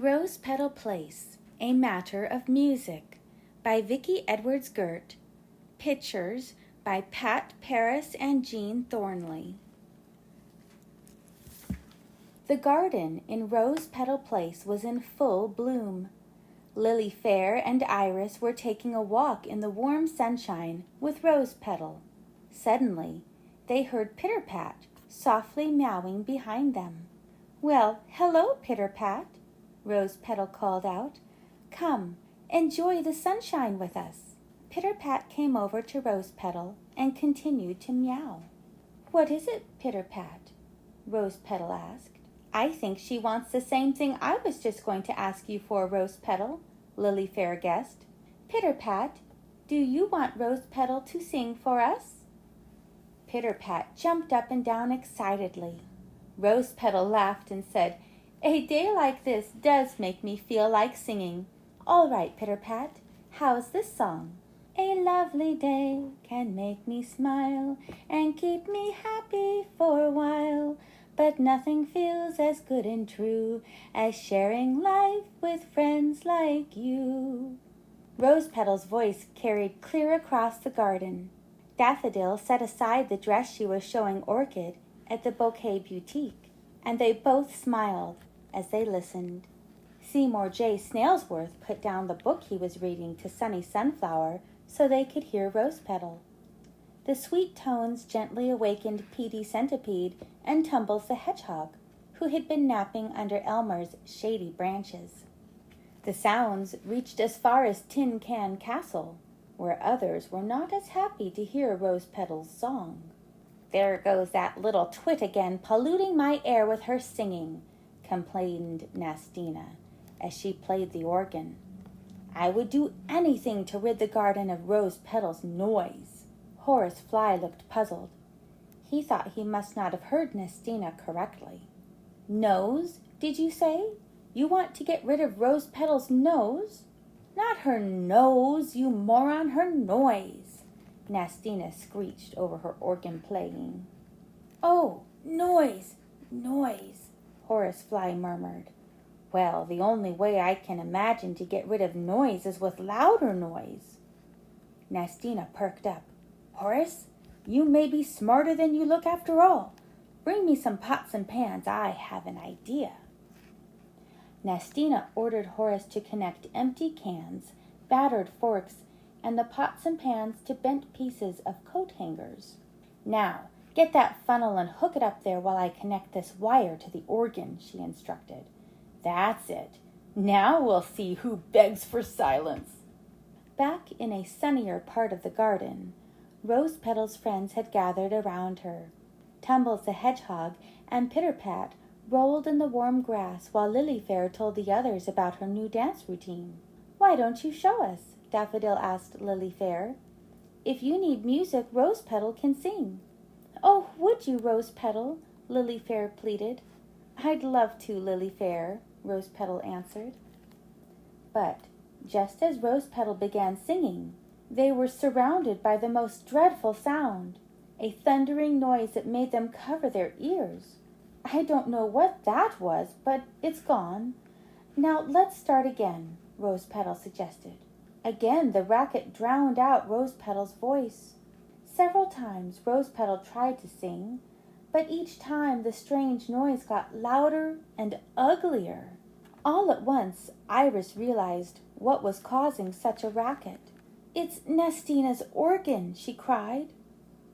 Rose Petal Place, A Matter of Music by Vicki Edwards Gert. Pictures by Pat Paris and Jean Thornley. The garden in Rose Petal Place was in full bloom. Lily Fair and Iris were taking a walk in the warm sunshine with Rose Petal. Suddenly, they heard Pitter-Pat softly meowing behind them. "Well, hello, Pitter-Pat," Rose Petal called out. "Come, enjoy the sunshine with us." Pitter-Pat came over to Rose Petal and continued to meow. "What is it, Pitter-Pat?" Rose Petal asked. "I think she wants the same thing I was just going to ask you for, Rose Petal," Lily Fair guessed. "Pitter-Pat, do you want Rose Petal to sing for us?" Pitter-Pat jumped up and down excitedly. Rose Petal laughed and said, "A day like this does make me feel like singing. All right, Pitter-Pat, how's this song? A lovely day can make me smile and keep me happy for a while, but nothing feels as good and true as sharing life with friends like you." Rose Petal's voice carried clear across the garden. Daffodil set aside the dress she was showing Orchid at the Bouquet Boutique, and they both smiled as they listened. Seymour J. Snailsworth put down the book he was reading to Sunny Sunflower so they could hear Rose Petal. The sweet tones gently awakened Petey Centipede and Tumbles the Hedgehog, who had been napping under Elmer's shady branches. The sounds reached as far as Tin Can Castle, where others were not as happy to hear Rose Petal's song. "There goes that little twit again, polluting my air with her singing," complained Nastina, as she played the organ. "I would do anything to rid the garden of Rose Petal's noise." Horace Fly looked puzzled. He thought he must not have heard Nastina correctly. "Nose, did you say? You want to get rid of Rose Petal's nose?" "Not her nose, you moron, her noise," Nastina screeched over her organ playing. "Oh, noise, noise," Horace Fly murmured. "Well, the only way I can imagine to get rid of noise is with louder noise." Nastina perked up. "Horace, you may be smarter than you look after all. Bring me some pots and pans. I have an idea." Nastina ordered Horace to connect empty cans, battered forks, and the pots and pans to bent pieces of coat hangers. "Now, get that funnel and hook it up there while I connect this wire to the organ," she instructed. "That's it. Now we'll see who begs for silence." Back in a sunnier part of the garden, Rose Petal's friends had gathered around her. Tumbles the Hedgehog and Pitter-Pat rolled in the warm grass while Lily Fair told the others about her new dance routine. "Why don't you show us?" Daffodil asked Lily Fair. "If you need music, Rose Petal can sing." "Oh, would you, Rose Petal?" Lily Fair pleaded. "I'd love to, Lily Fair," Rose Petal answered. But just as Rose Petal began singing, they were surrounded by the most dreadful sound, a thundering noise that made them cover their ears. "I don't know what that was, but it's gone. Now let's start again," Rose Petal suggested. Again the racket drowned out Rose Petal's voice. Several times Rose Petal tried to sing, but each time the strange noise got louder and uglier. All at once Iris realized what was causing such a racket. "It's Nastina's organ," she cried.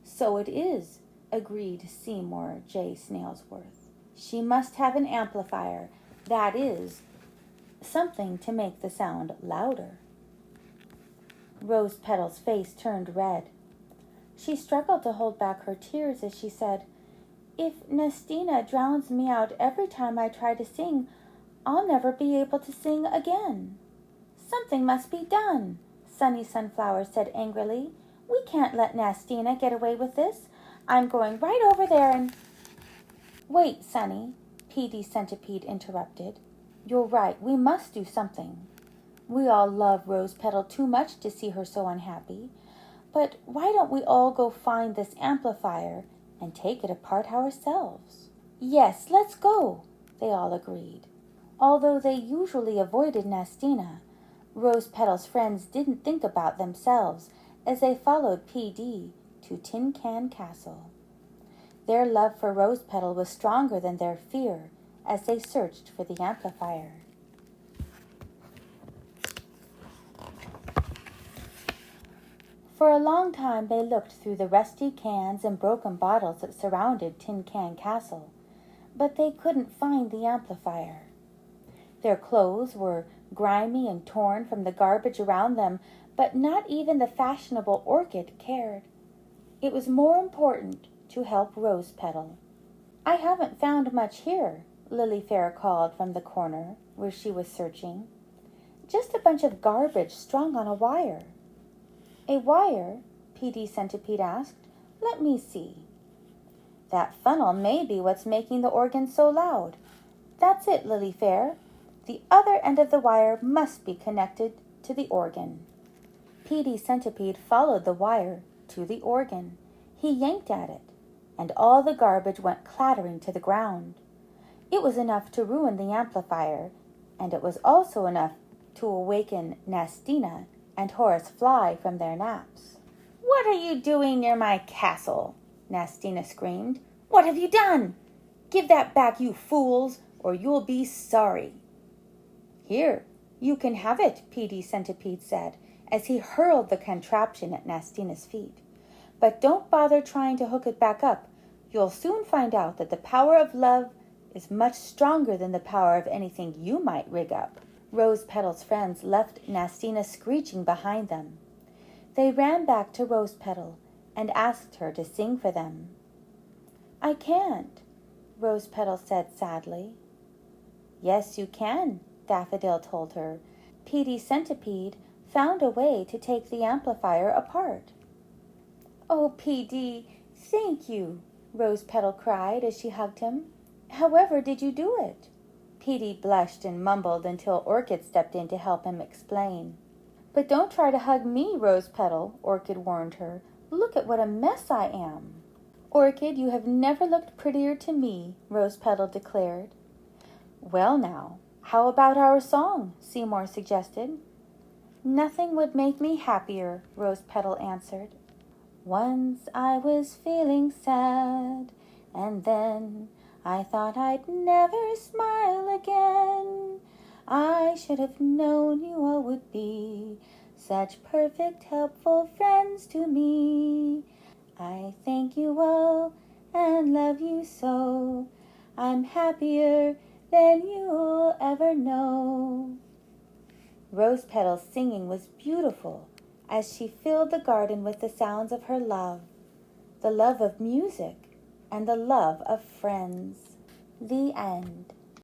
"So it is," agreed Seymour J. Snailsworth. "She must have an amplifier, that is, something to make the sound louder." Rose Petal's face turned red. She struggled to hold back her tears as she said, "If Nastina drowns me out every time I try to sing, I'll never be able to sing again." "Something must be done," Sunny Sunflower said angrily. "We can't let Nastina get away with this. I'm going right over there and—" "Wait, Sunny," Petey Centipede interrupted. "You're right, we must do something. We all love Rose Petal too much to see her so unhappy. But why don't we all go find this amplifier and take it apart ourselves?" "Yes, let's go," they all agreed. Although they usually avoided Nastina, Rose Petal's friends didn't think about themselves as they followed PD to Tin Can Castle. Their love for Rose Petal was stronger than their fear as they searched for the amplifier. For a long time they looked through the rusty cans and broken bottles that surrounded Tin Can Castle, but they couldn't find the amplifier. Their clothes were grimy and torn from the garbage around them, but not even the fashionable Orchid cared. It was more important to help Rose Petal. "I haven't found much here," Lily Fair called from the corner where she was searching. "Just a bunch of garbage strung on a wire." "A wire?" PD Centipede asked. "Let me see." "That funnel may be what's making the organ so loud." "That's it, Lily Fair. The other end of the wire must be connected to the organ." PD Centipede followed the wire to the organ. He yanked at it, and all the garbage went clattering to the ground. It was enough to ruin the amplifier, and it was also enough to awaken Nastina and Horace Fly from their naps. "What are you doing near my castle?" Nastina screamed. "What have you done? Give that back, you fools, or you'll be sorry." "Here, you can have it," PD Centipede said, as he hurled the contraption at Nastina's feet. "But don't bother trying to hook it back up. You'll soon find out that the power of love is much stronger than the power of anything you might rig up." Rose Petal's friends left Nastina screeching behind them. They ran back to Rose Petal and asked her to sing for them. "I can't," Rose Petal said sadly. "Yes, you can," Daffodil told her. "PD Centipede found a way to take the amplifier apart." "Oh, PD, thank you," Rose Petal cried as she hugged him. "However did you do it?" PD blushed and mumbled until Orchid stepped in to help him explain. "But don't try to hug me, Rose Petal," Orchid warned her. "Look at what a mess I am." "Orchid, you have never looked prettier to me," Rose Petal declared. "Well now, how about our song?" Seymour suggested. "Nothing would make me happier," Rose Petal answered. "Once I was feeling sad, and then I thought I'd never smile again. I should have known you all would be such perfect, helpful friends to me. I thank you all and love you so. I'm happier than you'll ever know." Rose Petal's singing was beautiful as she filled the garden with the sounds of her love, the love of music and the love of friends. The end.